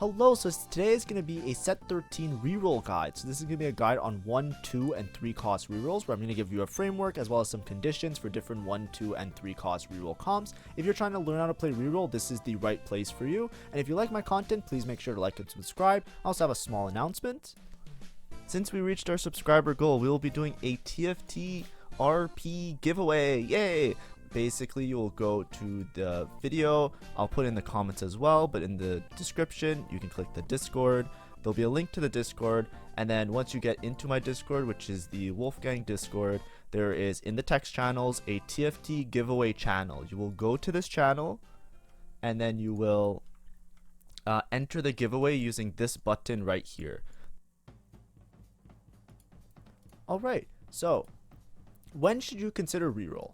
Hello, so today is going to be a set 13 reroll guide. So this is going to be a guide on 1, 2, and 3 cost rerolls, where I'm going to give you a framework as well as some conditions for different 1, 2, and 3 cost reroll comps. If you're trying to learn how to play reroll, this is the right place for you. And if you like my content, please make sure to like and subscribe. I also have a small announcement. Since we reached our subscriber goal, we will be doing a TFT RP giveaway. Yay! Basically, you'll go to the video. I'll put in the comments as well, but in the description you can click the Discord. There'll be a link to the Discord, and then once you get into my Discord, which is the Wolfgang Discord, there is in the text channels a TFT giveaway channel. You will go to this channel and then you will enter the giveaway using this button right here. Alright, so when should you consider reroll?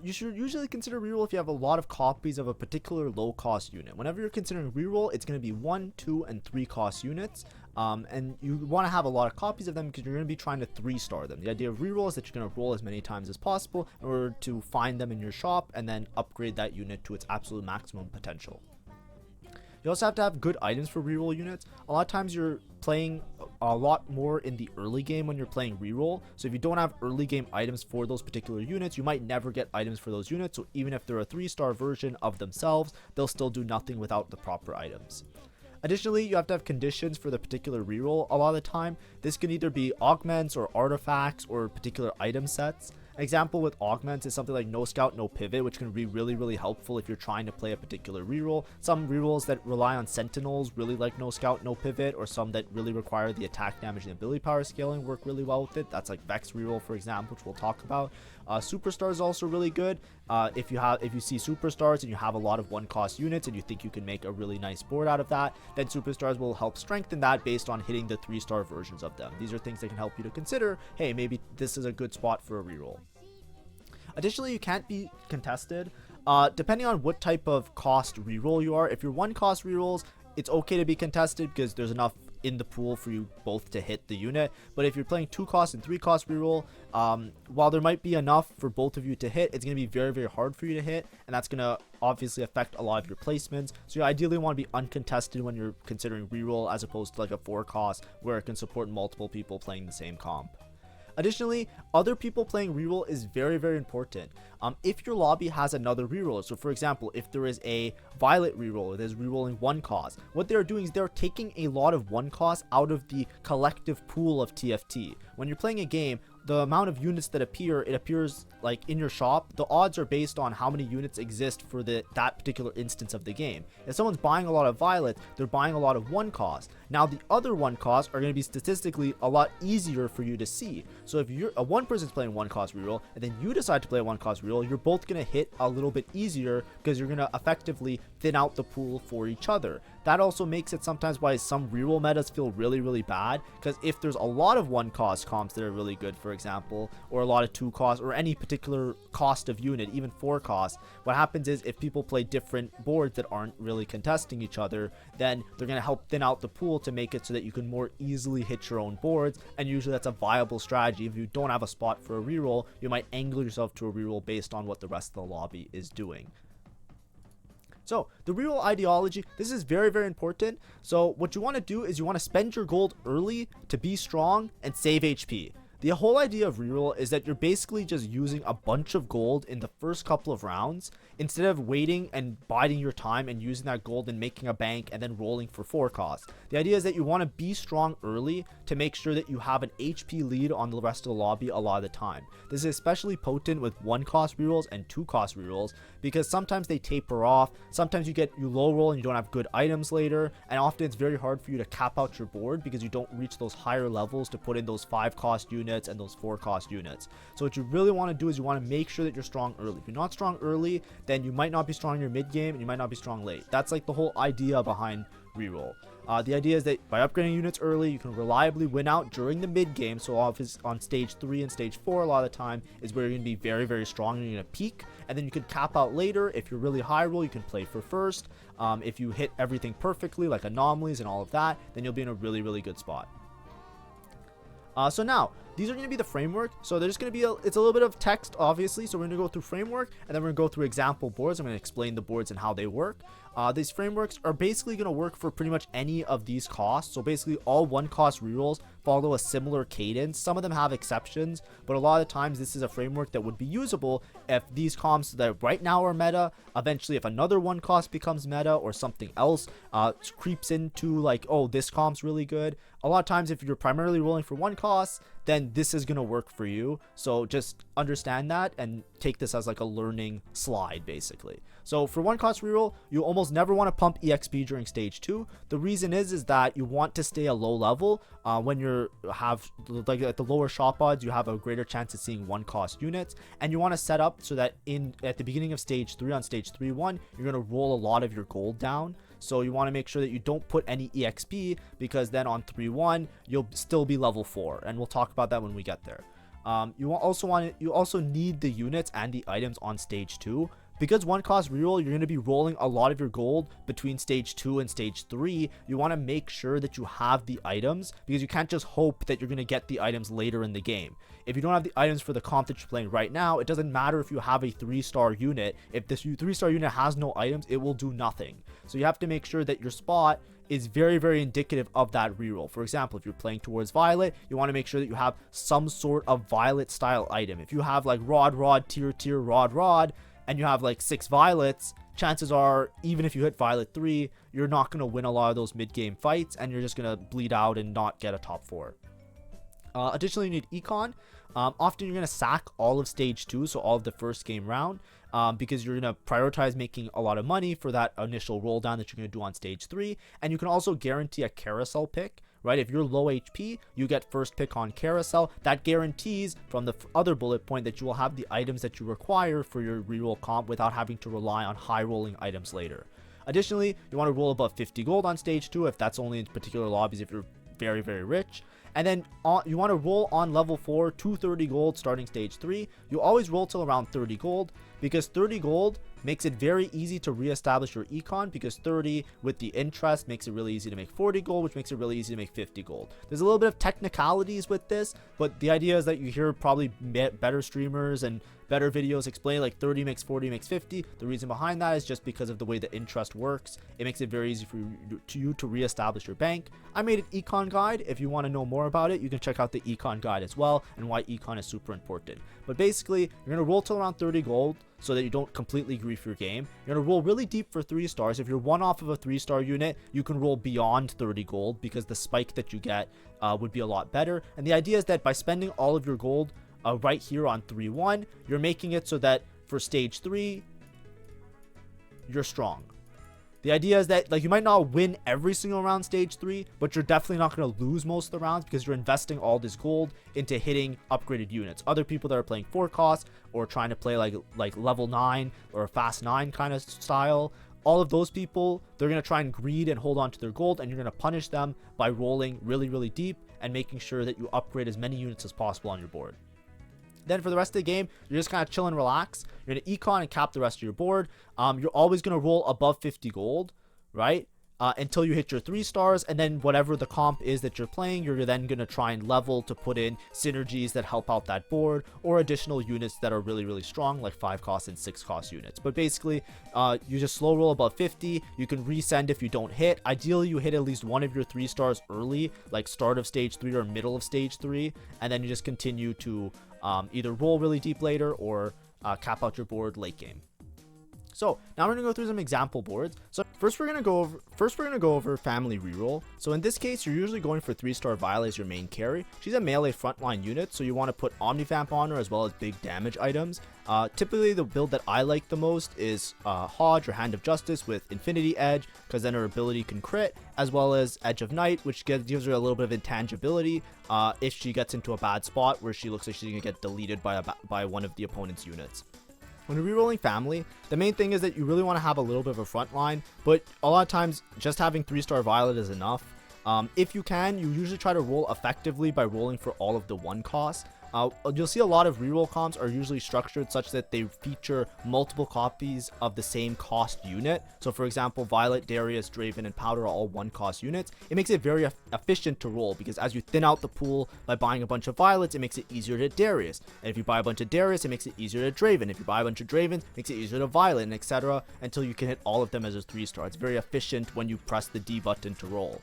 You should usually consider reroll if you have a lot of copies of a particular low cost unit. Whenever you're considering reroll, it's going to be 1, 2, and 3 cost units. And you want to have a lot of copies of them because you're going to be trying to 3-star them. The idea of reroll is that you're going to roll as many times as possible in order to find them in your shop and then upgrade that unit to its absolute maximum potential. You also have to have good items for reroll units. A lot of times you're playing a lot more in the early game when you're playing reroll. So if you don't have early game items for those particular units, you might never get items for those units. So even if they're a 3-star version of themselves, they'll still do nothing without the proper items. Additionally, you have to have conditions for the particular reroll a lot of the time. This can either be augments or artifacts or particular item sets. An example with augments is something like no scout, no pivot, which can be really helpful if you're trying to play a particular reroll. Some rerolls that rely on sentinels really like no scout, no pivot, or some that really require the attack damage and ability power scaling work really well with it. That's like Vex reroll, for example, which we'll talk about. Superstar is also really good. If you see superstars and you have a lot of 1 cost units and you think you can make a really nice board out of that, then superstars will help strengthen that based on hitting the 3-star versions of them. These are things that can help you to consider, hey, maybe this is a good spot for a reroll. Additionally, you can't be contested. Depending on what type of cost reroll you are, if you're 1 cost rerolls, it's okay to be contested because there's enough in the pool for you both to hit the unit. But if you're playing 2 cost and 3 cost reroll, while there might be enough for both of you to hit, it's going to be very hard for you to hit, and that's going to obviously affect a lot of your placements. So you ideally want to be uncontested when you're considering reroll as opposed to like a 4 cost where it can support multiple people playing the same comp. Additionally, other people playing reroll is very important. If your lobby has another reroller, so for example, if there is a violet reroller that is rerolling 1 cost, what they're doing is they're taking a lot of 1 cost out of the collective pool of TFT. When you're playing a game, the amount of units that appear, it appears like in your shop, the odds are based on how many units exist for that particular instance of the game. If someone's buying a lot of violet, they're buying a lot of 1 cost. Now the other 1 costs are going to be statistically a lot easier for you to see. So if you're one person's playing 1 cost reroll and then you decide to play a 1 cost reroll, you're both going to hit a little bit easier because you're going to effectively thin out the pool for each other. That also makes it sometimes why some reroll metas feel really bad, because if there's a lot of 1 cost comps that are really good, for example, or a lot of 2 cost or any particular cost of unit, even 4 cost, what happens is if people play different boards that aren't really contesting each other, then they're going to help thin out the pool to make it so that you can more easily hit your own boards, and usually that's a viable strategy. If you don't have a spot for a reroll, you might angle yourself to a reroll based on what the rest of the lobby is doing. So the reroll ideology, this is very important. So what you want to do is you want to spend your gold early to be strong and save HP. The whole idea of reroll is that you're basically just using a bunch of gold in the first couple of rounds instead of waiting and biding your time and using that gold and making a bank and then rolling for 4 costs. The idea is that you want to be strong early to make sure that you have an HP lead on the rest of the lobby a lot of the time. This is especially potent with 1 cost rerolls and 2 cost rerolls because sometimes they taper off, sometimes you low roll and you don't have good items later, and often it's very hard for you to cap out your board because you don't reach those higher levels to put in those 5 cost units and those 4 cost units. So what you really want to do is you want to make sure that you're strong early. If you're not strong early, then you might not be strong in your mid game and you might not be strong late. That's like the whole idea behind reroll. The idea is that by upgrading units early, you can reliably win out during the mid game. So on stage 3 and stage 4 a lot of the time is where you're going to be very strong and you're going to peak, and then you can cap out later. If you're really high roll, you can play for first. If you hit everything perfectly like anomalies and all of that, then you'll be in a really good spot. So now these are going to be the framework. So there's going to be it's a little bit of text, obviously. So we're going to go through framework and then we're going to go through example boards. I'm going to explain the boards and how they work. These frameworks are basically going to work for pretty much any of these costs. So basically all one cost rerolls follow a similar cadence. Some of them have exceptions, but a lot of the times this is a framework that would be usable if these comps that right now are meta, eventually if another one cost becomes meta or something else creeps into like, oh, this comp's really good. A lot of times if you're primarily rolling for one cost, then this is going to work for you. So just understand that and take this as like a learning slide basically. So for one cost reroll, you almost never want to pump EXP during stage 2. The reason is that you want to stay a low level. When you have like at the lower shop odds, you have a greater chance of seeing one cost units, and you want to set up so that at the beginning of stage 3 on stage 3-1, you're going to roll a lot of your gold down. So you want to make sure that you don't put any EXP, because then on 3-1 you'll still be level 4, and we'll talk about that when we get there. You also need the units and the items on stage 2. Because one cost reroll, you're going to be rolling a lot of your gold between stage 2 and stage 3. You want to make sure that you have the items, because you can't just hope that you're going to get the items later in the game. If you don't have the items for the comp that you're playing right now, it doesn't matter if you have a 3-star unit. If this 3-star unit has no items, it will do nothing. So you have to make sure that your spot is very, very indicative of that reroll. For example, if you're playing towards Violet, you want to make sure that you have some sort of Violet style item. If you have like Rod, Tier, Rod, and you have like 6 Violets, chances are, even if you hit Violet 3, you're not going to win a lot of those mid-game fights, and you're just going to bleed out and not get a top 4. Additionally, you need Econ. Often you're going to sack all of stage 2, so all of the first game round, because you're going to prioritize making a lot of money for that initial roll down that you're going to do on stage 3. And you can also guarantee a carousel pick. Right, if you're low HP, you get first pick on carousel. That guarantees from the other bullet point that you will have the items that you require for your reroll comp without having to rely on high rolling items later. Additionally, you want to roll above 50 gold on stage 2 if that's only in particular lobbies if you're very, very rich. And then you want to roll on level 4 to 30 gold starting stage 3. You always roll till around 30 gold, because 30 gold makes it very easy to reestablish your econ, because 30 with the interest makes it really easy to make 40 gold, which makes it really easy to make 50 gold. There's a little bit of technicalities with this, but the idea is that you hear probably better streamers and better videos explain like 30 makes 40 makes 50. The reason behind that is just because of the way the interest works. It makes it very easy for you to reestablish your bank. I made an econ guide. If you want to know more about it, you can check out the econ guide as well, and why econ is super important. But basically, you're going to roll till around 30 gold so that you don't completely grief your game. You're going to roll really deep for 3 stars. If you're one off of a 3-star unit, you can roll beyond 30 gold, because the spike that you get would be a lot better. And the idea is that by spending all of your gold right here on 3-1, you're making it so that for stage 3, you're strong. The idea is that like you might not win every single round stage 3, but you're definitely not going to lose most of the rounds, because you're investing all this gold into hitting upgraded units. Other people that are playing 4 cost or trying to play like level 9 or a fast 9 kind of style, all of those people, they're going to try and greed and hold on to their gold, and you're going to punish them by rolling really, really deep and making sure that you upgrade as many units as possible on your board. Then for the rest of the game, you're just kind of chill and relax. You're going to econ and cap the rest of your board. You're always going to roll above 50 gold, right? Until you hit your 3 stars, and then whatever the comp is that you're playing, you're then going to try and level to put in synergies that help out that board, or additional units that are really, really strong, like 5 cost and 6 cost units. But basically, you just slow roll above 50. You can resend if you don't hit. Ideally, you hit at least one of your 3 stars early, like start of stage 3 or middle of stage 3, and then you just continue to either roll really deep later or cap out your board late game. So now we're gonna go through some example boards. So first we're gonna go over family reroll. So in this case, you're usually going for 3-star Violet as your main carry. She's a melee frontline unit, so you want to put Omnivamp on her as well as big damage items. Typically the build that I like the most is Hodge or Hand of Justice with Infinity Edge, because then her ability can crit, as well as Edge of Night, which gives her a little bit of intangibility if she gets into a bad spot where she looks like she's gonna get deleted by one of the opponent's units. When you're rerolling family, the main thing is that you really want to have a little bit of a front line, but a lot of times just having 3-star Violet is enough. If you can, you usually try to roll effectively by rolling for all of the 1 cost. You'll see a lot of reroll comps are usually structured such that they feature multiple copies of the same cost unit. So for example, Violet, Darius, Draven, and Powder are all one cost units. It makes it very efficient to roll because as you thin out the pool by buying a bunch of Violets, it makes it easier to Darius. And if you buy a bunch of Darius, it makes it easier to Draven. If you buy a bunch of Dravens, it makes it easier to Violet, and etc. until you can hit all of them as a 3-star. It's very efficient when you press the D button to roll.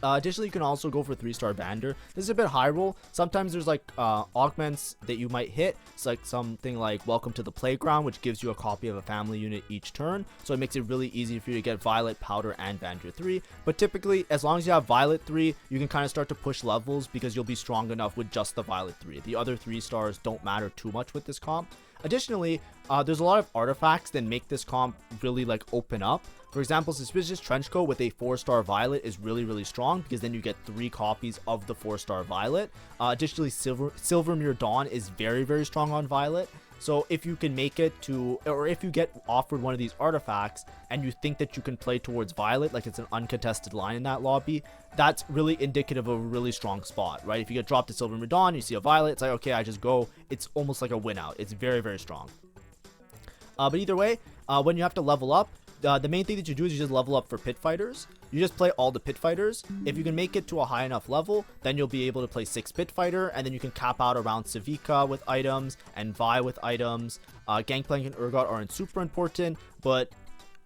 Additionally, you can also go for 3-star Bander. This is a bit high roll. Sometimes there's like augments that you might hit. It's like something like Welcome to the Playground, which gives you a copy of a family unit each turn. So it makes it really easy for you to get Violet, Powder, and Bander 3. But typically, as long as you have Violet 3, you can kind of start to push levels because you'll be strong enough with just the Violet 3. The other 3-stars don't matter too much with this comp. Additionally, there's a lot of artifacts that make this comp really like open up. For example, Suspicious Trenchcoat with a 4-star Violet is really strong because then you get 3 copies of the 4-star Violet. Additionally, Silvermere Dawn is very strong on Violet. So if you can make it to, or if you get offered one of these artifacts and you think that you can play towards Violet, like it's an uncontested line in that lobby, that's really indicative of a really strong spot, right? If you get dropped to Silvermere Dawn, you see a Violet, it's like, okay, I just go. It's almost like a win out. It's very strong. But either way, when you have to level up, the main thing that you do is you just level up for pit fighters. You just play all the pit fighters. If you can make it to a high enough level, then you'll be able to play 6 pit fighter, and then you can cap out around Savika with items and Vi with items. Gangplank and Urgot aren't super important, but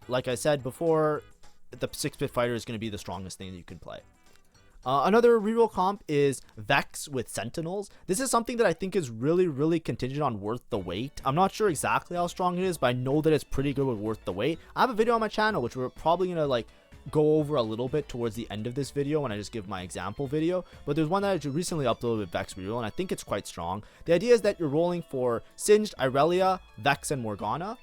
like I said before, the 6 pit fighter is going to be the strongest thing that you can play. Another reroll comp is Vex with Sentinels. This is something that I think is really contingent on worth the wait. I'm not sure exactly how strong it is, but I know that it's pretty good with worth the wait. I have a video on my channel, which we're probably going to like go over a little bit towards the end of this video when I just give my example video. But there's one that I recently uploaded with Vex reroll, and I think it's quite strong. The idea is that you're rolling for Singed, Irelia, Vex, and Morgana.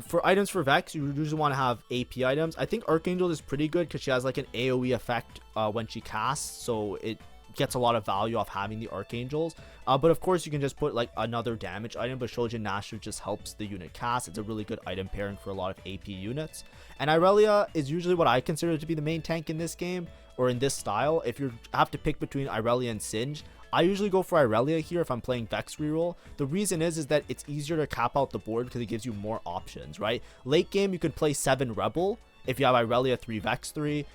For items for Vex, you usually want to have AP items. I think Archangel is pretty good because she has like an AoE effect when she casts, so it gets a lot of value off having the Archangels. But of course, you can just put like another damage item, but Shojin Nasher just helps the unit cast. It's a really good item pairing for a lot of AP units. And Irelia is usually what I consider to be the main tank in this game, or in this style. If you have to pick between Irelia and Singed, I usually go for Irelia here if I'm playing Vex reroll. The reason is that it's easier to cap out the board because it gives you more options, right? Late game, you can play 7 Rebel if you have Irelia 3 Vex 3.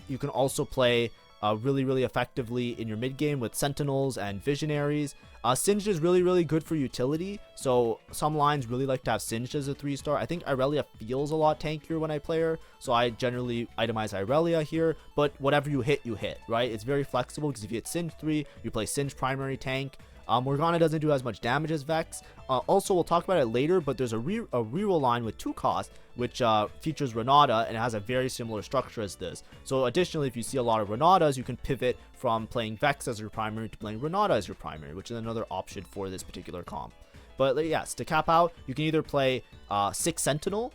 You can also play really effectively in your mid game with Sentinels and Visionaries. Singed is really good for utility, so some lines really like to have Singed as a 3-star. I think Irelia feels a lot tankier when I play her, so I generally itemize Irelia here, but whatever you hit, right? It's very flexible because if you hit Singed 3, you play Singed primary tank. Morgana doesn't do as much damage as Vex. Also, we'll talk about it later, but there's a reroll line with 2 cost, which features Renata, and it has a very similar structure as this. So additionally, if you see a lot of Renatas, you can pivot from playing Vex as your primary to playing Renata as your primary, which is another option for this particular comp. But yes, to cap out, you can either play 6 Sentinel,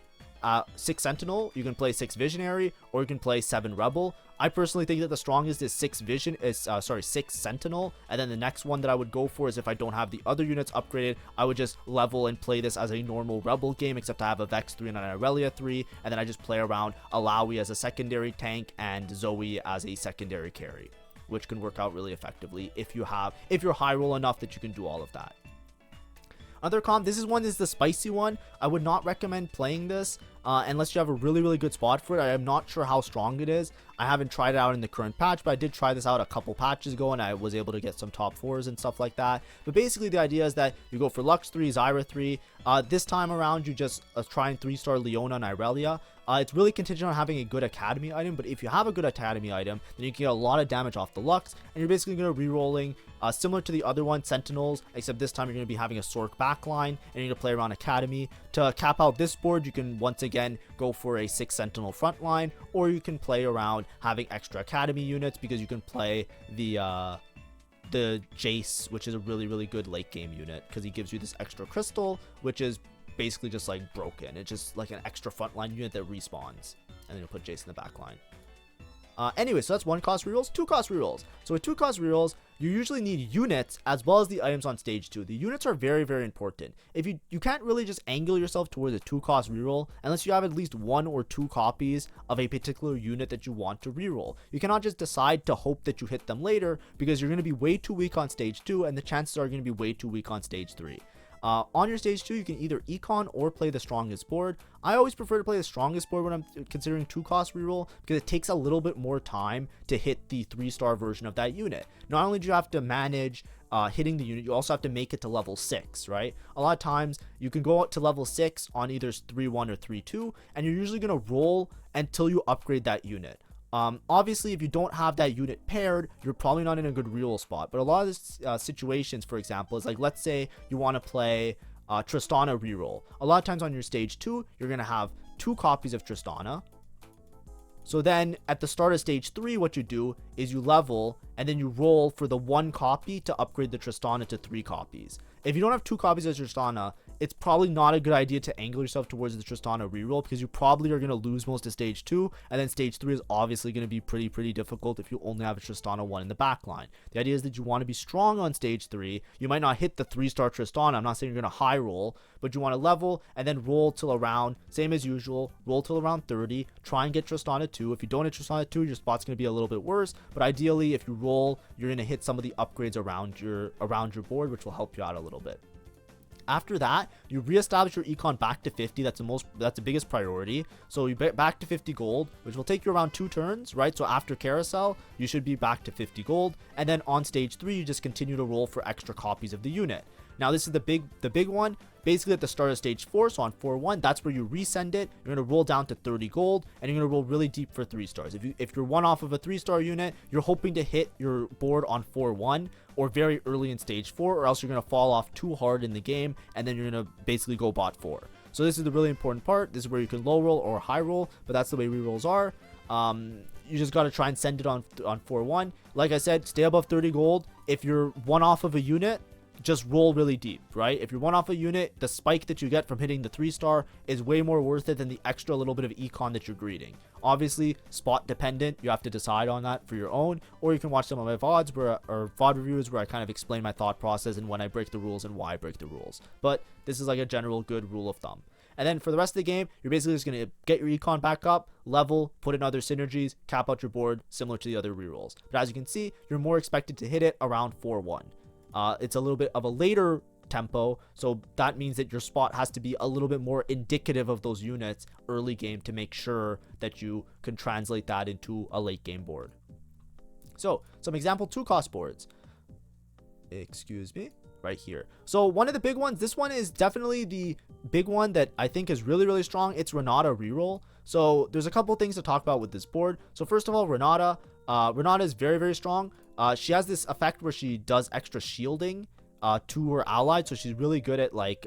you can play 6 Visionary, or you can play 7 Rebel. I personally think that the strongest is 6 Sentinel, and then the next one that I would go for is if I don't have the other units upgraded, I would just level and play this as a normal Rebel game, except I have a Vex 3 and an Irelia 3, and then I just play around Alawi as a secondary tank and Zoe as a secondary carry, which can work out really effectively if you're high roll enough that you can do all of that. Other comp, this is the spicy one. I would not recommend playing this unless you have a really good spot for it. I am not sure how strong it is. I haven't tried it out in the current patch, but I did try this out a couple patches ago, and I was able to get some top 4s and stuff like that. But basically, the idea is that you go for Lux 3, Zyra 3. This time around, you just try and 3-star Leona and Irelia. It's really contingent on having a good Academy item, but if you have a good Academy item, then you can get a lot of damage off the Lux, and you're basically going to re-rolling similar to the other one, Sentinels, except this time you're going to be having a Sork backline, and you're going to play around Academy. To cap out this board, you can once again go for a 6 Sentinel frontline, or you can play around having extra Academy units because you can play the Jace, which is a really good late game unit because he gives you this extra crystal, which is basically just like broken. It's just like an extra frontline unit that respawns, and then you'll put Jace in the back line. Anyway, so that's 1 cost rerolls. 2 cost rerolls. So with 2 cost rerolls, you usually need units as well as the items on stage 2. The units are very, very important. If you can't really just angle yourself towards a 2 cost reroll unless you have at least 1 or 2 copies of a particular unit that you want to reroll. You cannot just decide to hope that you hit them later, because you're going to be way too weak on stage 2 and the chances are going to be way too weak on stage 3. On your stage 2, you can either econ or play the strongest board. I always prefer to play the strongest board when I'm considering 2 cost reroll, because it takes a little bit more time to hit the 3-star version of that unit. Not only do you have to manage hitting the unit, you also have to make it to level 6, right? A lot of times you can go out to level 6 on either 3-1 or 3-2, and you're usually going to roll until you upgrade that unit. Obviously, if you don't have that unit paired, you're probably not in a good reroll spot. But a lot of the situations, for example, is like, let's say you want to play Tristana reroll. A lot of times on your stage 2, you're going to have 2 copies of Tristana. So then at the start of stage 3, what you do is you level and then you roll for the 1 copy to upgrade the Tristana to 3 copies. If you don't have 2 copies of Tristana, it's probably not a good idea to angle yourself towards the Tristana reroll, because you probably are going to lose most of stage 2, and then stage 3 is obviously going to be pretty difficult if you only have a Tristana 1 in the backline. The idea is that you want to be strong on stage 3. You might not hit the 3-star Tristana. I'm not saying you're going to high roll, but you want to level and then roll till around, same as usual, roll till around 30. Try and get Tristana 2. If you don't hit Tristana 2, your spot's going to be a little bit worse, but ideally if you roll, you're going to hit some of the upgrades around your board, which will help you out a little bit. After that, you reestablish your econ back to 50. That's the biggest priority. So you back to 50 gold, which will take you around 2 turns, right? So after carousel, you should be back to 50 gold. And then on stage 3, you just continue to roll for extra copies of the unit. Now this is the big one. Basically at the start of stage 4, so on 4-1, that's where you resend it. You're going to roll down to 30 gold, and you're going to roll really deep for 3 stars. If you're one off of a 3-star unit, you're hoping to hit your board on 4-1 or very early in stage 4, or else you're going to fall off too hard in the game, and then you're going to basically go bot 4. So this is the really important part. This is where you can low roll or high roll, but that's the way rerolls are. You just got to try and send it on 4-1. Like I said, stay above 30 gold. If you're one off of a unit, just roll really deep, right? If you're one off a unit, the spike that you get from hitting the 3-star is way more worth it than the extra little bit of econ that you're greeting. Obviously, spot dependent. You have to decide on that for your own, or you can watch some of my VODs or VOD reviews where I kind of explain my thought process and when I break the rules and why I break the rules. But this is like a general good rule of thumb. And then for the rest of the game, you're basically just going to get your econ back up, level, put in other synergies, cap out your board, similar to the other rerolls. But as you can see, you're more expected to hit it around 4-1. It's a little bit of a later tempo, so that means that your spot has to be a little bit more indicative of those units early game to make sure that you can translate that into a late game board. So some example 2 cost boards, excuse me, right here. So one of the big ones, this one is definitely the big one that I think is really strong. It's Renata reroll. So there's a couple things to talk about with this board. So first of all, Renata is very strong. She has this effect where she does extra shielding to her allied, so she's really good at like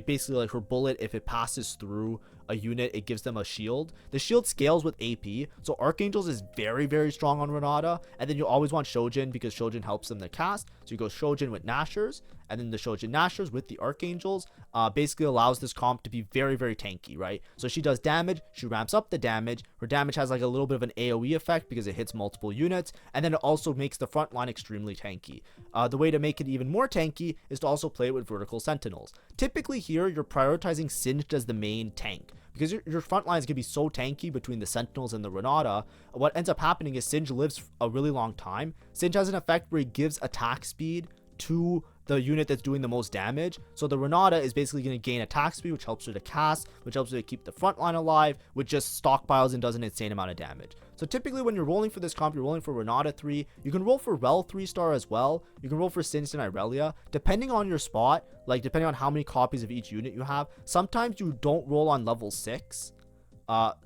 basically like her bullet, if it passes through a unit, it gives them a shield. The shield scales with AP, so Archangels is very strong on Renata, and then you always want Shojin because Shojin helps them to cast. So you go Shojin with Nashers, and then the Shojin Nashers with the Archangels basically allows this comp to be very tanky, right? So she does damage, she ramps up the damage, her damage has like a little bit of an AoE effect because it hits multiple units, and then it also makes the front line extremely tanky. The way to make it even more tanky is to also play it with Vertical Sentinels. Typically here, you're prioritizing Singed as the main tank, because your front line is going to be so tanky between the Sentinels and the Renata. What ends up happening is Singed lives a really long time. Singed has an effect where he gives attack speed to the unit that's doing the most damage. So the Renata is basically going to gain attack speed, which helps her to cast, which helps her to keep the front line alive, which just stockpiles and does an insane amount of damage. So typically when you're rolling for this comp, you're rolling for Renata 3. You can roll for Rel 3-star as well. You can roll for Singed and Irelia. Depending on your spot, like depending on how many copies of each unit you have, sometimes you don't roll on level 6.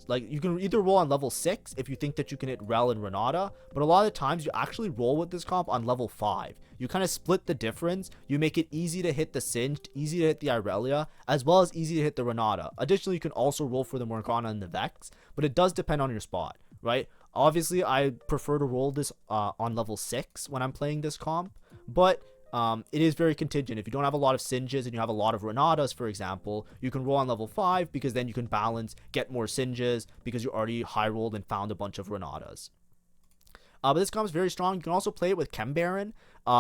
Like you can either roll on level 6 if you think that you can hit Rel and Renata, but a lot of the times you actually roll with this comp on level 5. You kind of split the difference. You make it easy to hit the Singed, easy to hit the Irelia, as well as easy to hit the Renata. Additionally, you can also roll for the Morgana and the Vex, but it does depend on your spot, right? Obviously, I prefer to roll this on level 6 when I'm playing this comp, but it is very contingent. If you don't have a lot of Singes and you have a lot of Renatas, for example, you can roll on level 5 because then you can balance, get more Singes because you already high rolled and found a bunch of Renatas. But this comp is very strong. You can also play it with Chem Baron.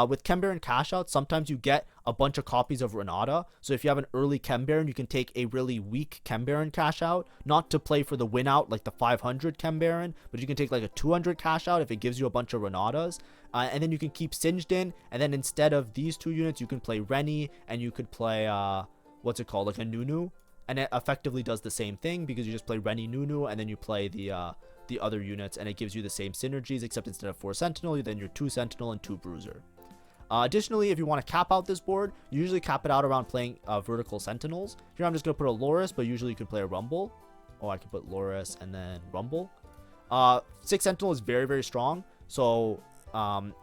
With Chem Baron cash out, sometimes you get a bunch of copies of Renata. So if you have an early Chem Baron, you can take a really weak Chem Baron cash out, not to play for the win out like the 500 Chem Baron, but you can take like a 200 cash out if it gives you a bunch of Renatas. And then you can keep Singed in, and then instead of these 2 units, you can play Rennie, and you could play, what's it called, like a Nunu. And it effectively does the same thing because you just play Rennie Nunu, and then you play the other units, and it gives you the same synergies, except instead of 4 Sentinel, then you're 2 Sentinel and 2 Bruiser. Additionally, if you want to cap out this board, you usually cap it out around playing vertical Sentinels. Here I'm just going to put a Loris, but usually you can play a Rumble. Oh, I can put Loris and then Rumble. 6 Sentinel is very, very strong. So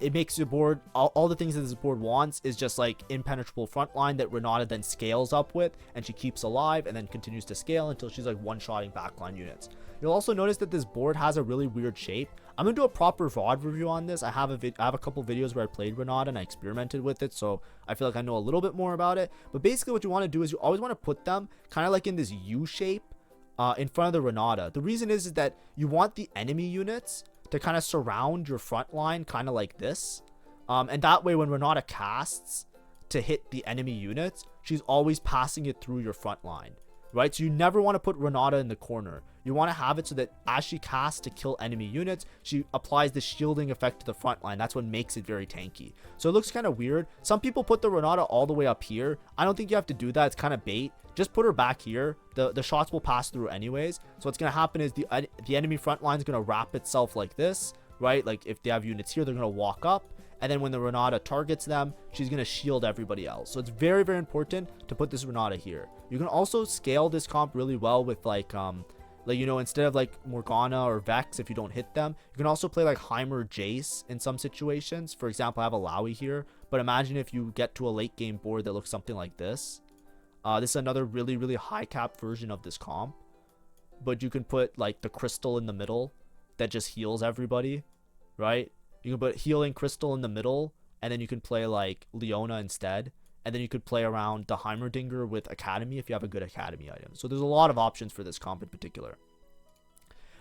it makes your board, all the things that this board wants is just like impenetrable front line that Renata then scales up with, and she keeps alive and then continues to scale until she's like one-shotting backline units. You'll also notice that this board has a really weird shape. I'm gonna do a proper VOD review on this. I have a couple videos where I played Renata and I experimented with it, so I feel like I know a little bit more about it. But basically what you want to do is you always want to put them kind of like in this U shape in front of the Renata. The reason is that you want the enemy units to kind of surround your front line kind of like this. And that way when Renata casts to hit the enemy units, she's always passing it through your front line. Right, so you never want to put Renata in the corner. You want to have it so that as she casts to kill enemy units, she applies the shielding effect to the front line. That's what makes it very tanky. So it looks kind of weird. Some people put the Renata all the way up here. I don't think you have to do that. It's kind of bait. Just put her back here. The shots will pass through anyways. So what's going to happen is the enemy front line is going to wrap itself like this, right? Like if they have units here, they're going to walk up. And then when the Renata targets them, she's going to shield everybody else. So it's very, very important to put this Renata here. You can also scale this comp really well with like you know, instead of like Morgana or Vex, if you don't hit them, you can also play like Heimer Jace in some situations. For example, I have a Lowy here, but imagine if you get to a late game board that looks something like this. This is another really, really high cap version of this comp, but you can put like the Crystal in the middle that just heals everybody, right? You can put Healing Crystal in the middle, and then you can play like Leona instead. And then you could play around the Heimerdinger with Academy if you have a good Academy item. So there's a lot of options for this comp in particular.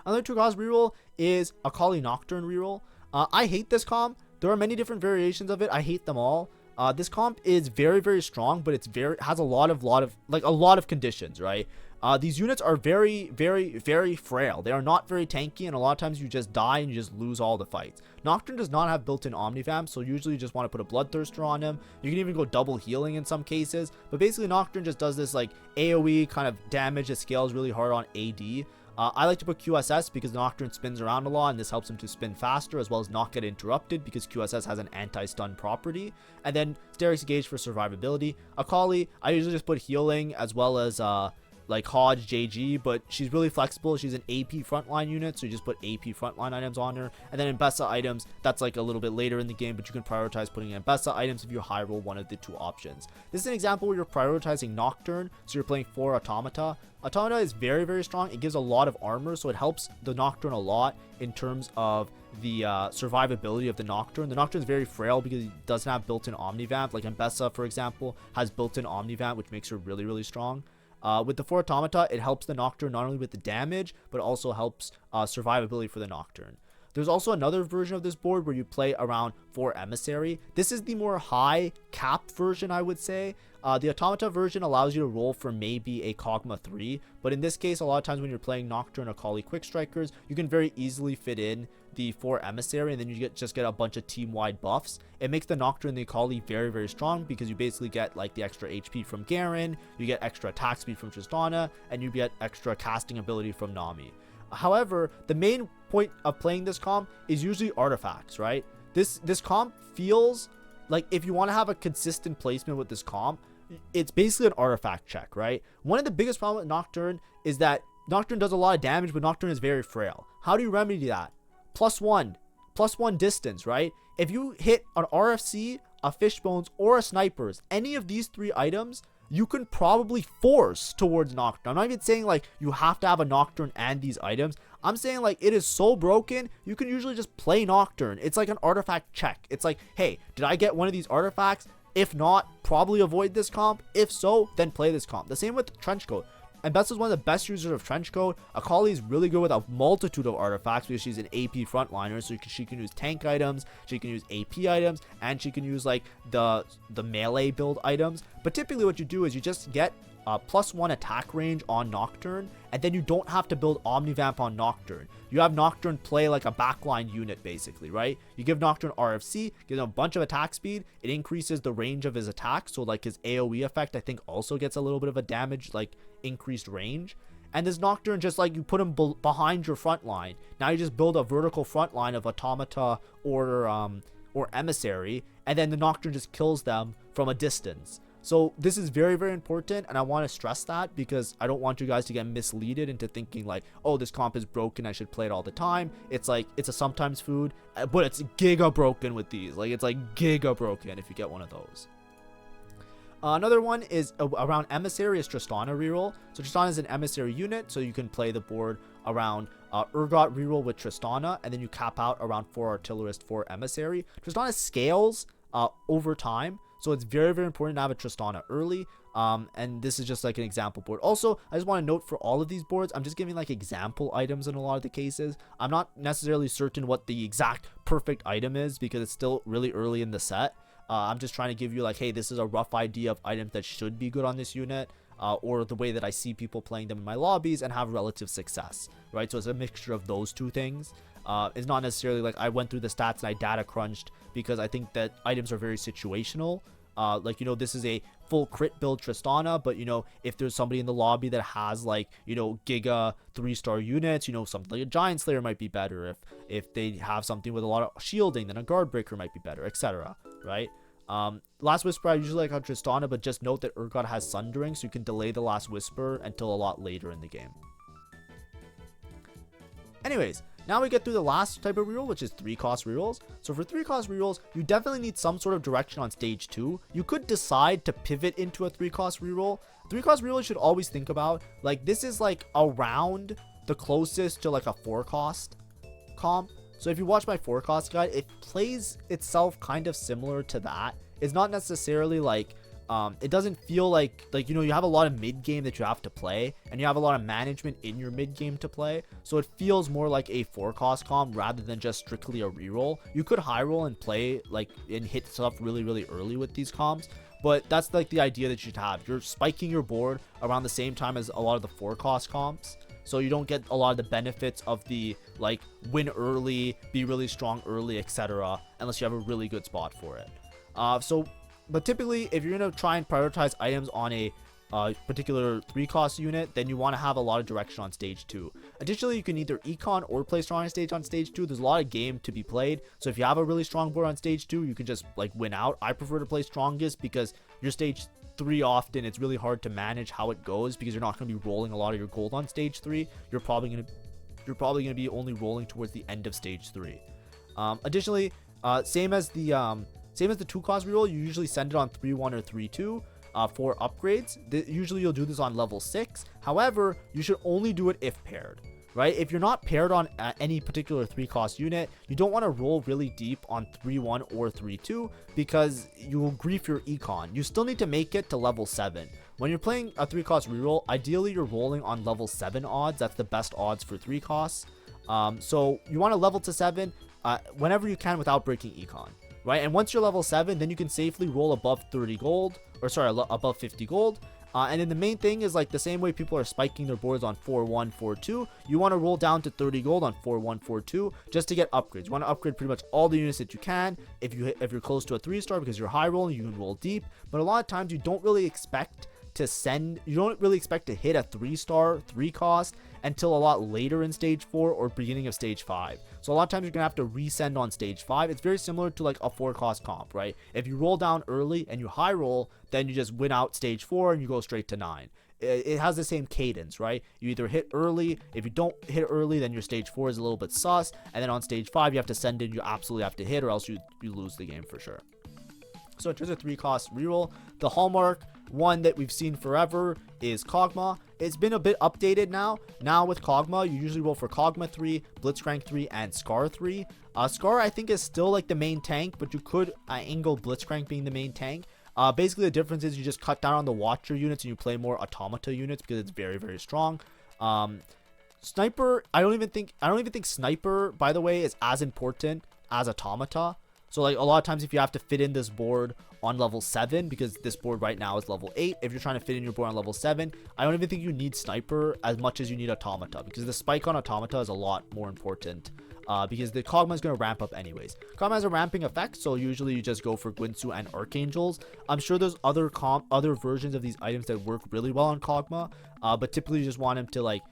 Another 2-cost reroll is Akali Nocturne reroll. I hate this comp. There are many different variations of it. I hate them all. This comp is very, very strong, but it's has a lot of conditions, right? These units are very, very, very frail. They are not very tanky, and a lot of times you just die and you just lose all the fights. Nocturne does not have built-in Omnivamp, so usually you just want to put a Bloodthirster on him. You can even go double healing in some cases, but basically Nocturne just does this like AoE kind of damage that scales really hard on AD. I like to put QSS because Nocturne spins around a lot, and this helps him to spin faster as well as not get interrupted because QSS has an anti-stun property. And then Sterix Gauge for survivability. Akali, I usually just put healing as well as like Hodge JG, but she's really flexible. She's an AP frontline unit, so you just put AP frontline items on her. And then Mbessa items, that's like a little bit later in the game, but you can prioritize putting in Mbessa items if you high roll one of the 2 options. This is an example where you're prioritizing Nocturne, so you're playing 4 Automata. Automata is very, very strong. It gives a lot of armor, so it helps the Nocturne a lot in terms of the survivability of the Nocturne. The Nocturne is very frail because it doesn't have built-in Omnivamp. Like Mbessa, for example, has built-in Omnivamp, which makes her really, really strong. With the 4 Automata, it helps the Nocturne not only with the damage, but also helps survivability for the Nocturne. There's also another version of this board where you play around 4 Emissary. This is the more high cap version, I would say. The Automata version allows you to roll for maybe a Kog'Maw 3, but in this case, a lot of times when you're playing Nocturne or Akali Quick Strikers, you can very easily fit in the 4 Emissary, and then you just get a bunch of team-wide buffs. It makes the Nocturne and the Akali very, very strong because you basically get like the extra HP from Garen, you get extra attack speed from Tristana, and you get extra casting ability from Nami. However, the main point of playing this comp is usually artifacts, right? This comp feels like if you want to have a consistent placement with this comp, it's basically an artifact check, right? One of the biggest problems with Nocturne is that Nocturne does a lot of damage, but Nocturne is very frail. How do you remedy that? +1 distance, right? If you hit an RFC, a Fishbones, or a Snipers, any of these 3 items, you can probably force towards Nocturne. I'm not even saying like you have to have a Nocturne and these items. I'm saying like it is so broken, you can usually just play Nocturne. It's like an artifact check. It's like, hey, did I get one of these artifacts? If not, probably avoid this comp. If so, then play this comp. The same with Trenchcoat. And Bess is one of the best users of Trench Coat. Akali is really good with a multitude of artifacts because she's an AP frontliner, so she can use tank items, she can use AP items, and she can use like the melee build items. But typically what you do is you just get +1 attack range on Nocturne, and then you don't have to build Omnivamp on Nocturne. You have Nocturne play like a backline unit basically, right? You give Nocturne RFC, give him a bunch of attack speed, it increases the range of his attack, so like his AoE effect I think also gets a little bit of a damage, like increased range. And this Nocturne, just like you put him behind your front line, now you just build a vertical front line of Automata or Emissary, and then the Nocturne just kills them from a distance. So this is very, very important, and I want to stress that because I don't want you guys to get misleaded into thinking like, oh, this comp is broken, I should play it all the time. It's like, it's a sometimes food, but it's giga broken with these. Like, it's like giga broken if you get one of those. Another one is around Emissary is Tristana reroll. So Tristana is an Emissary unit, so you can play the board around Urgot reroll with Tristana, and then you cap out around 4 Artillerist, 4 Emissary. Tristana scales over time, so it's very, very important to have a Tristana early. And this is just like an example board. Also, I just want to note for all of these boards, I'm just giving like example items in a lot of the cases. I'm not necessarily certain what the exact perfect item is because it's still really early in the set. I'm just trying to give you like, hey, this is a rough idea of items that should be good on this unit, or the way that I see people playing them in my lobbies and have relative success, right? So it's a mixture of those two things. It's not necessarily like I went through the stats and I data crunched, because I think that items are very situational. Like, you know, this is a full crit build Tristana, but, you know, if there's somebody in the lobby that has like, you know, giga 3-star units, you know, something like a Giant Slayer might be better. If they have something with a lot of shielding, then a Guard Breaker might be better, etc. Right? Last Whisper I usually like on Tristana, but just note that Urgot has Sundering, so you can delay the Last Whisper until a lot later in the game. Anyways, now we get through the last type of reroll, which is 3-cost rerolls. So for 3-cost rerolls, you definitely need some sort of direction on stage 2. You could decide to pivot into a 3-cost reroll. 3-cost reroll you should always think about, like, this is like around the closest to like a 4-cost comp. So if you watch my 4-cost guide, it plays itself kind of similar to that. It's not necessarily like, it doesn't feel like, you know, you have a lot of mid game that you have to play, and you have a lot of management in your mid game to play. So it feels more like a 4-cost comp rather than just strictly a reroll. You could high roll and play like and hit stuff really, really early with these comps, but that's like the idea that you should have. You're spiking your board around the same time as a lot of the 4-cost comps, so you don't get a lot of the benefits of the like win early, be really strong early, etc., unless you have a really good spot for it. But typically, if you're going to try and prioritize items on a particular 3-cost unit, then you want to have a lot of direction on stage 2. Additionally, you can either econ or play strong stage on stage 2. There's a lot of game to be played, so if you have a really strong board on stage 2, you can just like win out. I prefer to play strongest because your stage 3 often it's really hard to manage how it goes, because you're not going to be rolling a lot of your gold on stage 3. You're probably going to be only rolling towards the end of stage 3. Additionally, same as the 2-cost reroll, you usually send it on 3-1 or 3-2 for upgrades. Usually you'll do this on level 6. However, you should only do it if paired, right? If you're not paired on any particular 3-cost unit, you don't want to roll really deep on 3-1 or 3-2 because you will grief your econ. You still need to make it to level 7. When you're playing a 3-cost reroll, ideally you're rolling on level 7 odds. That's the best odds for 3 costs. So you want to level to 7 whenever you can without breaking econ. Right, and once you're level 7, then you can safely roll above 30 gold, or sorry, above 50 gold. And then the main thing is like the same way people are spiking their boards on 4-1, 4-2, you want to roll down to 30 gold on 4-1, 4-2 just to get upgrades. You want to upgrade pretty much all the units that you can. If you're close to a 3-star because you're high rolling, you can roll deep. But a lot of times you don't really expect to hit a 3-star 3-cost until a lot later in stage 4 or beginning of stage 5. So a lot of times you're gonna have to resend on stage 5. It's very similar to like a 4-cost comp, right? If you roll down early and you high roll, then you just win out stage 4 and you go straight to 9. It has the same cadence, right? You either hit early. If you don't hit early, then your stage 4 is a little bit sus, and then on stage 5 you have to send in, you absolutely have to hit, or else you lose the game for sure. So in terms of 3-cost reroll, the hallmark one that we've seen forever is Kog'Maw. It's been a bit updated now. Now with Kog'Maw, you usually roll for Kog'Maw 3, Blitzcrank 3, and Scar 3. Scar I think is still like the main tank, but you could angle Blitzcrank being the main tank. Basically, the difference is you just cut down on the Watcher units and you play more Automata units because it's very, very strong. Sniper, I don't even think Sniper, by the way, is as important as Automata. So like a lot of times if you have to fit in this board on level 7, because this board right now is level 8, if you're trying to fit in your board on level 7, I don't even think you need Sniper as much as you need Automata, because the spike on Automata is a lot more important. Because the Kog'Maw is going to ramp up anyways. Kog'Maw has a ramping effect, so usually you just go for Guinsoo and Archangels. I'm sure there's other versions of these items that work really well on Kog'Maw, but typically you just want him to like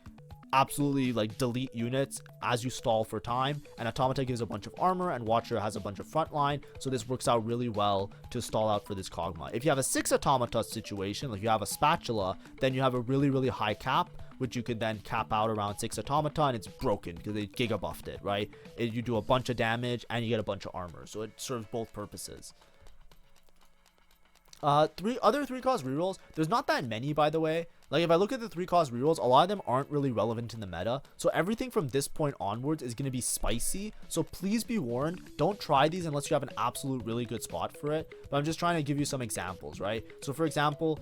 absolutely like delete units as you stall for time, and Automata gives a bunch of armor and Watcher has a bunch of frontline, so this works out really well to stall out for this Kog'Maw. If you have a 6 Automata situation, like you have a Spatula, then you have a really, really high cap, which you can then cap out around 6 Automata, and it's broken because they giga buffed it, right? You do a bunch of damage and you get a bunch of armor, so it serves both purposes. Other 3-cost rerolls, there's not that many, by the way. Like if I look at the 3-cost rerolls, a lot of them aren't really relevant in the meta, so everything from this point onwards is going to be spicy, so please be warned, don't try these unless you have an absolute really good spot for it. But I'm just trying to give you some examples, right? So for example,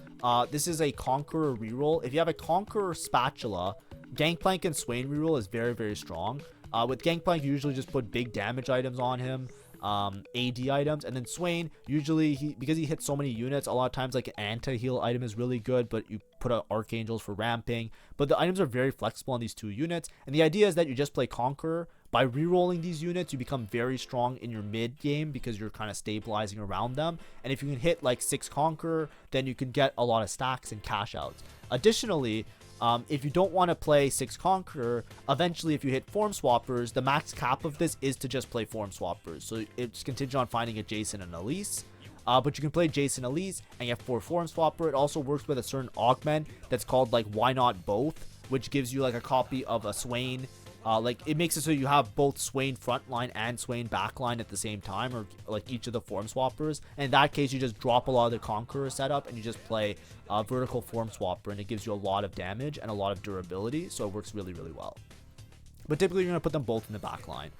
this is a Conqueror reroll. If you have a Conqueror Spatula, Gangplank and Swain reroll is very, very strong. With Gangplank, you usually just put big damage items on him, AD items, and then Swain, usually because he hits so many units, a lot of times like an anti-heal item is really good, but you put out Archangels for ramping. But the items are very flexible on these 2 units, and the idea is that you just play Conqueror. By rerolling these units, you become very strong in your mid game because you're kind of stabilizing around them, and if you can hit like 6 Conqueror, then you can get a lot of stacks and cash outs. Additionally, if you don't want to play 6 Conqueror, eventually if you hit Form Swappers, the max cap of this is to just play Form Swappers. So it's contingent on finding a Jason and Elise. But you can play Jason Elise and get 4 Form Swapper. It also works with a certain augment that's called like Why Not Both, which gives you like a copy of a Swain. Like it makes it so you have both Swain frontline and Swain backline at the same time, or like each of the Form Swappers. And in that case, you just drop a lot of the Conqueror setup and you just play vertical Form Swapper, and it gives you a lot of damage and a lot of durability, so it works really, really well. But typically, you're going to put them both in the backline.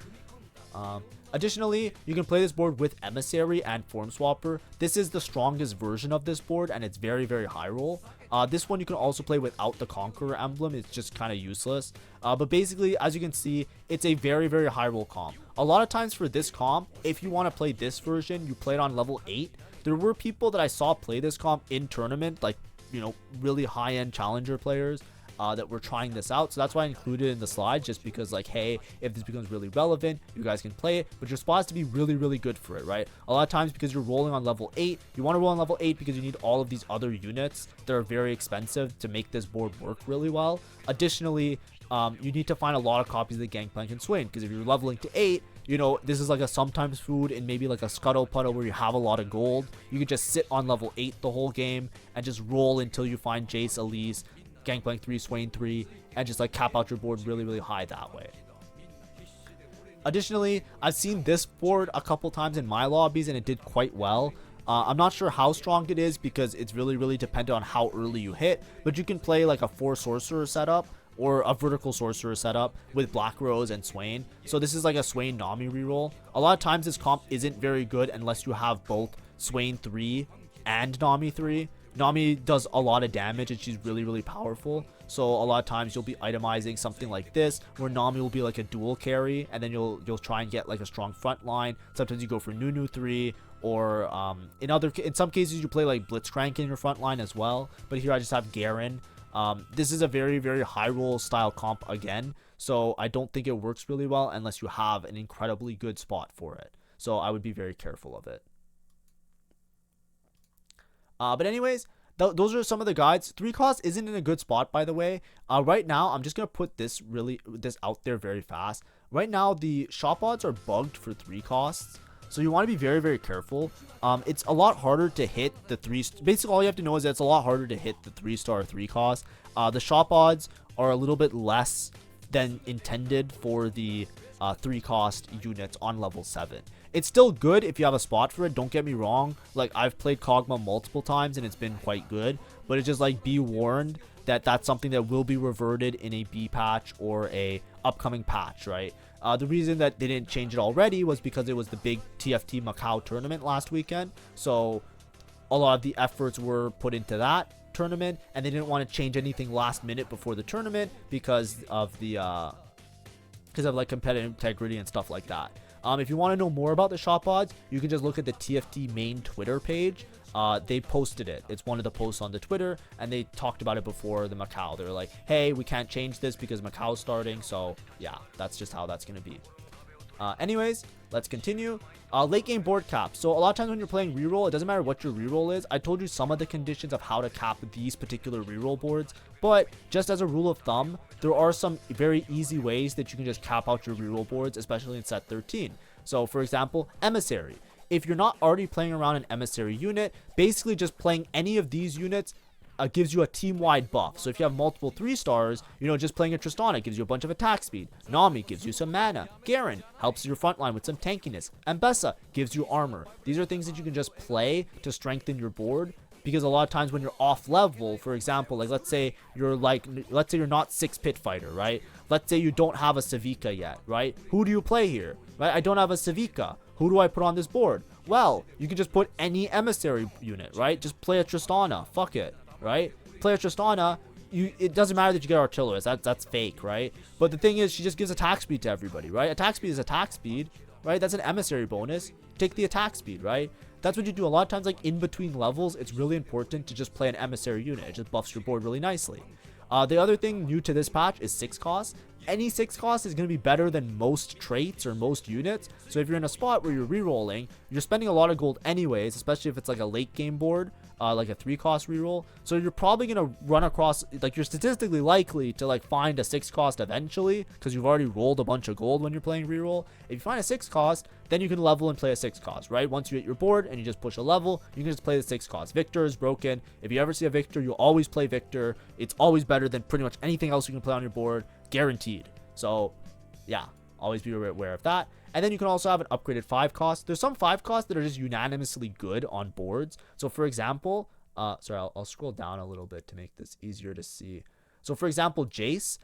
Additionally, you can play this board with Emissary and Form Swapper. This is the strongest version of this board, and it's very, very high roll. This one you can also play without the Conqueror emblem. It's just kind of useless. But basically, as you can see, it's a very, very high roll comp. A lot of times for this comp, if you want to play this version, you play it on level 8. There were people that I saw play this comp in tournament, like, you know, really high-end challenger players that were trying this out. So that's why I included it in the slide, just because like, hey, if this becomes really relevant, you guys can play it, but your spot has to be really, really good for it, right? A lot of times, because you're rolling on level 8, you want to roll on level 8 because you need all of these other units that are very expensive to make this board work really well. Additionally, you need to find a lot of copies of the Gangplank and Swain, because if you're leveling to 8, you know, this is like a sometimes food in maybe like a Scuttle Puddle where you have a lot of gold. You could just sit on level 8 the whole game and just roll until you find Jace, Elise, Gangplank 3, Swain 3, and just like cap out your board really, really high that way. Additionally, I've seen this board a couple times in my lobbies and it did quite well. I'm not sure how strong it is because it's really, really dependent on how early you hit, but you can play like a 4 Sorcerer setup or a vertical Sorcerer setup with Black Rose and Swain. So this is like a Swain Nami reroll. A lot of times this comp isn't very good unless you have both Swain 3 and Nami 3. Nami does a lot of damage and she's really, really powerful. So a lot of times you'll be itemizing something like this, where Nami will be like a dual carry, and then you'll try and get like a strong front line. Sometimes you go for Nunu 3, or in some cases you play like Blitzcrank in your front line as well. But here I just have Garen. This is a very, very high roll style comp again, so I don't think it works really well unless you have an incredibly good spot for it. So I would be very careful of it. But anyways, those are some of the guides. 3 cost isn't in a good spot, by the way. Right now, I'm just going to put this out there very fast. Right now, the shop odds are bugged for 3 costs. So you want to be very, very careful. It's a lot harder to hit the 3. Basically, all you have to know is that it's a lot harder to hit the 3-star 3 cost. The shop odds are a little bit less than intended for the 3 cost units on level 7. It's still good if you have a spot for it, don't get me wrong. Like, I've played Kog'Maw multiple times and it's been quite good, but it's just like, be warned that that's something that will be reverted in a B patch or a upcoming patch, right? The reason that they didn't change it already was because it was the big TFT Macau tournament last weekend. So a lot of the efforts were put into that tournament, and they didn't want to change anything last minute before the tournament because of the like competitive integrity and stuff like that. If you want to know more about the shot pods, you can just look at the TFT main Twitter page. They posted it. It's one of the posts on the Twitter, and they talked about it before the Macau. They were like, hey, we can't change this because Macau's starting. So yeah, that's just how that's going to be. Anyways, let's continue. Late game board cap. So a lot of times when you're playing reroll, it doesn't matter what your reroll is. I told you some of the conditions of how to cap these particular reroll boards, but just as a rule of thumb, there are some very easy ways that you can just cap out your reroll boards, especially in set 13. So for example, emissary. If you're not already playing around an emissary unit, basically just playing any of these units gives you a team-wide buff. So if you have multiple 3-stars, just playing a Tristana gives you a bunch of attack speed. Nami gives you some mana. Garen helps your front line with some tankiness. Ambessa gives you armor. These are things that you can just play to strengthen your board, because a lot of times when you're off level, for example, like let's say you're not 6 pit fighter, right? Let's say you don't have a Savika yet, right? Who do you play here, right? I don't have a Savika. Who do I put on this board? Well, you can just put any emissary unit, right? Just play a Tristana. Fuck it. Right? Play a Tristana, it doesn't matter that you get artillerist. That's fake, right? But the thing is, she just gives attack speed to everybody, right? Attack speed is attack speed, right? That's an emissary bonus. Take the attack speed, right? That's what you do. A lot of times, like in between levels, it's really important to just play an emissary unit. It just buffs your board really nicely. The other thing new to this patch is 6 cost. Any 6 cost is going to be better than most traits or most units. So if you're in a spot where you're rerolling, you're spending a lot of gold anyways, especially if it's like a late game board, like a 3 cost reroll. So you're probably going to run across, like you're statistically likely to like find a 6 cost eventually, because you've already rolled a bunch of gold when you're playing reroll. If you find a 6 cost, then you can level and play a 6 cost, right? Once you hit your board and you just push a level, you can just play the 6 cost. Victor is broken. If you ever see a Victor, you always play Victor. It's always better than pretty much anything else you can play on your board, guaranteed. So yeah, always be aware of that. And then you can also have an upgraded 5 cost. There's some 5 costs that are just unanimously good on boards. So for example, sorry, I'll scroll down a little bit to make this easier to see. So for example, Jace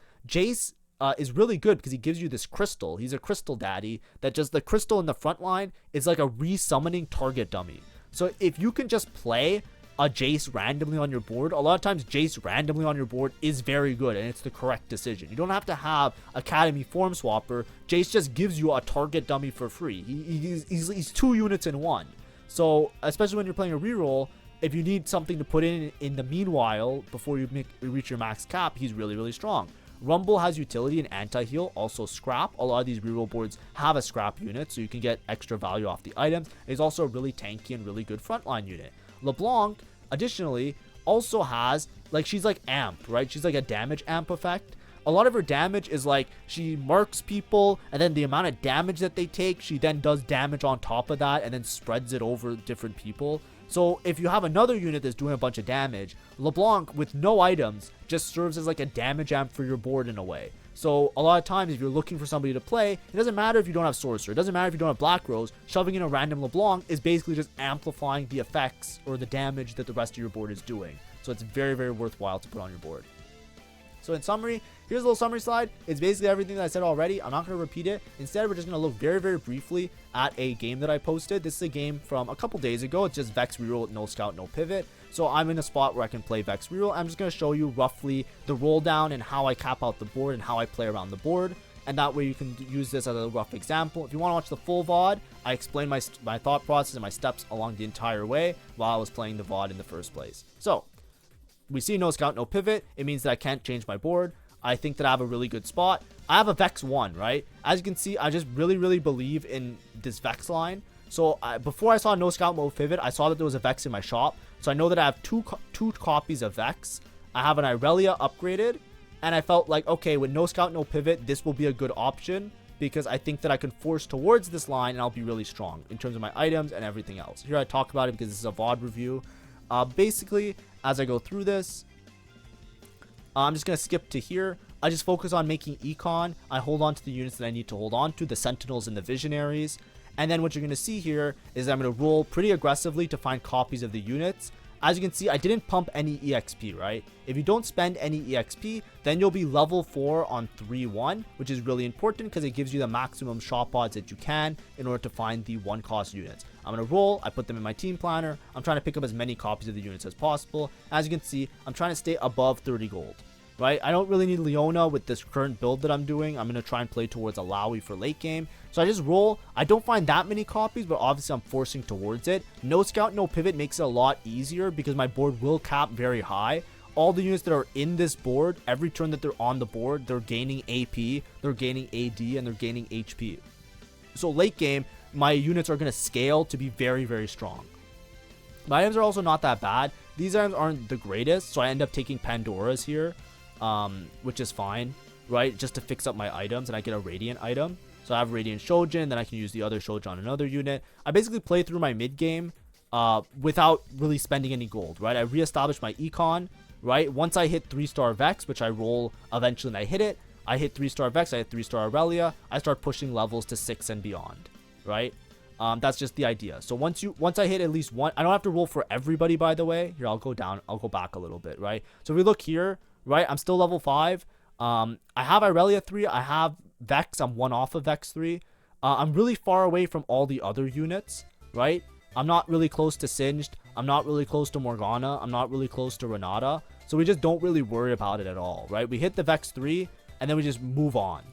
is really good because he gives you this crystal. He's a crystal daddy that just, the crystal in the front line is like a resummoning target dummy. So if you can just play a Jace randomly on your board, a lot of times Jace randomly on your board is very good, and it's the correct decision. You don't have to have Academy Form Swapper. Jace just gives you a target dummy for free. He's 2 units in 1. So especially when you're playing a reroll, if you need something to put in the meanwhile before you reach your max cap, he's really, really strong. Rumble has utility and anti-heal, also scrap. A lot of these reroll boards have a scrap unit, so you can get extra value off the items. He's also a really tanky and really good frontline unit. LeBlanc, additionally, also has, like, she's like amp, right? She's like a damage amp effect. A lot of her damage is like she marks people, and then the amount of damage that they take, she then does damage on top of that and then spreads it over different people. So if you have another unit that's doing a bunch of damage, LeBlanc with no items just serves as like a damage amp for your board in a way. So a lot of times if you're looking for somebody to play, it doesn't matter if you don't have Sorcerer, it doesn't matter if you don't have Black Rose, shoving in a random LeBlanc is basically just amplifying the effects or the damage that the rest of your board is doing. So it's very, very worthwhile to put on your board. So in summary, here's a little summary slide. It's basically everything that I said already. I'm not going to repeat it. Instead, we're just going to look very, very briefly at a game that I posted. This is a game from a couple days ago. It's just Vex Reroll with no scout, no pivot. So I'm in a spot where I can play Vex Reroll. I'm just going to show you roughly the roll down and how I cap out the board and how I play around the board. And that way you can use this as a rough example. If you want to watch the full VOD, I explained my thought process and my steps along the entire way while I was playing the VOD in the first place. So we see no scout, no pivot. It means that I can't change my board. I think that I have a really good spot. I have a Vex 1, right? As you can see, I just really, really believe in this Vex line. So before I saw no scout, no pivot, I saw that there was a Vex in my shop. So I know that I have two copies of Vex. I have an Irelia upgraded. And I felt like, okay, with no scout, no pivot, this will be a good option, because I think that I can force towards this line and I'll be really strong in terms of my items and everything else. Here I talk about it because this is a VOD review. Basically, as I go through this, I'm just going to skip to here. I just focus on making econ. I hold on to the units that I need to hold on to, the sentinels and the visionaries. And then what you're going to see here is that I'm going to roll pretty aggressively to find copies of the units. as you can see, I didn't pump any EXP, right? If you don't spend any EXP, then you'll be level 4 on 3-1, which is really important because it gives you the maximum shot pods that you can in order to find the 1-cost units. I'm going to roll. I put them in my team planner. I'm trying to pick up as many copies of the units as possible. As you can see, I'm trying to stay above 30 gold. Right? I don't really need Leona with this current build that I'm doing. I'm going to try and play towards a Lowy for late game. So I just roll. I don't find that many copies, but obviously I'm forcing towards it. No scout, no pivot makes it a lot easier because my board will cap very high. All the units that are in this board, every turn that they're on the board, they're gaining AP, they're gaining AD, and they're gaining HP. So late game, my units are going to scale to be very, very strong. My items are also not that bad. These items aren't the greatest, so I end up taking Pandora's here. Which is fine, right? Just to fix up my items, and I get a Radiant item. So I have Radiant Shojin, then I can use the other Shojin on another unit. I basically play through my mid game without really spending any gold, right? I reestablish my econ, right? Once I hit 3-star Vex, which I roll eventually and I hit it, I hit 3-star Vex, I hit 3-star Aurelia, I start pushing levels to 6 and beyond, right? That's just the idea. So once I hit at least one, I don't have to roll for everybody, by the way. Here, I'll go back a little bit, right? So if we look here, right, I'm still level 5. I have Aurelia 3. I have Vex. I'm 1 off of Vex 3. I'm really far away from all the other units, right? I'm not really close to Singed. I'm not really close to Morgana. I'm not really close to Renata. So we just don't really worry about it at all, right? We hit the Vex 3, and then we just move on.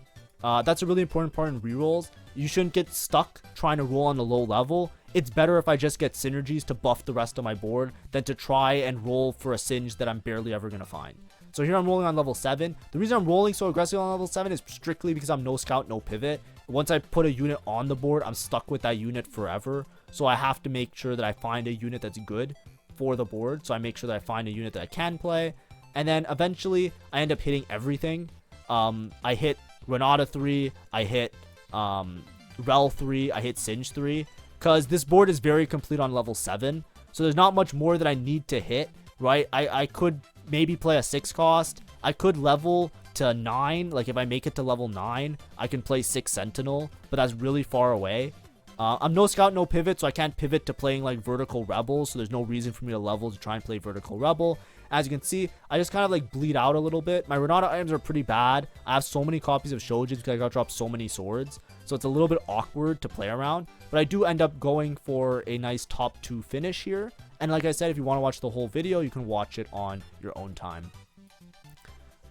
That's a really important part in rerolls. You shouldn't get stuck trying to roll on a low level. It's better if I just get synergies to buff the rest of my board than to try and roll for a Singe that I'm barely ever going to find. So here I'm rolling on level 7. The reason I'm rolling so aggressively on level 7 is strictly because I'm no scout, no pivot. Once I put a unit on the board, I'm stuck with that unit forever. So I have to make sure that I find a unit that's good for the board. So I make sure that I find a unit that I can play. And then eventually I end up hitting everything. I hit Renata 3. I hit Rel 3. I hit Singe 3. Because this board is very complete on level 7. So there's not much more that I need to hit, right? I could maybe play a 6 cost. I could level to 9. Like if I make it to level 9, I can play 6 Sentinel, but that's really far away. I'm no scout, no pivot, so I can't pivot to playing like Vertical Rebel, so there's no reason for me to level to try and play Vertical Rebel. As you can see, I just kind of like bleed out a little bit. My Renata items are pretty bad. I have so many copies of Shojins because I got dropped so many swords, so it's a little bit awkward to play around. But I do end up going for a nice top 2 finish here. And like I said, if you want to watch the whole video, you can watch it on your own time.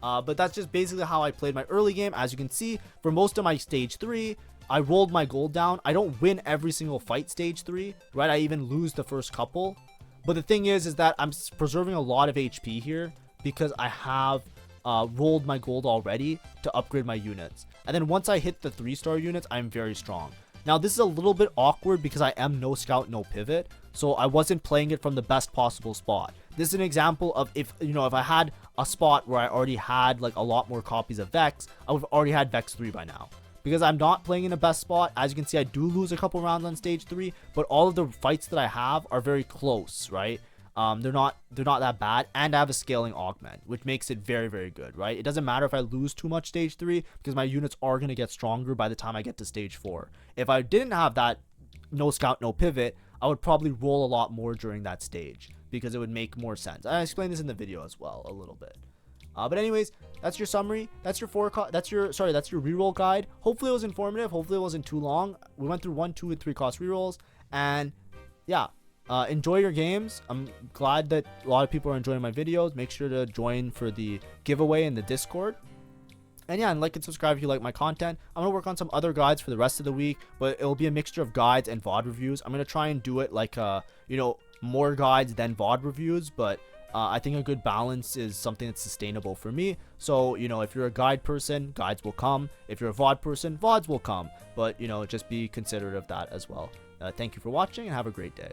But that's just basically how I played my early game. As you can see, for most of my stage 3, I rolled my gold down. I don't win every single fight stage 3, right? I even lose the first couple. But the thing is that I'm preserving a lot of HP here because I have rolled my gold already to upgrade my units. And then once I hit the 3-star units, I'm very strong. Now, this is a little bit awkward because I am no scout, no pivot. So I wasn't playing it from the best possible spot. This is an example of if I had a spot where I already had like a lot more copies of Vex, I would have already had Vex 3 by now. Because I'm not playing in the best spot. As you can see, I do lose a couple rounds on stage 3, but all of the fights that I have are very close, right? They're not that bad, and I have a scaling augment, which makes it very, very good, right? It doesn't matter if I lose too much stage 3 because my units are going to get stronger by the time I get to stage 4. If I didn't have that no scout, no pivot, I would probably roll a lot more during that stage because it would make more sense. I explained this in the video as well a little bit. But anyways, that's your summary. That's your reroll guide. Hopefully it was informative. Hopefully it wasn't too long. We went through 1, 2, and 3 cost rerolls, and yeah, enjoy your games. I'm glad that a lot of people are enjoying my videos. Make sure to join for the giveaway in the Discord. And yeah, and like and subscribe if you like my content. I'm going to work on some other guides for the rest of the week, but it'll be a mixture of guides and VOD reviews. I'm going to try and do it like, more guides than VOD reviews, but I think a good balance is something that's sustainable for me. So, if you're a guide person, guides will come. If you're a VOD person, VODs will come. But, just be considerate of that as well. Thank you for watching and have a great day.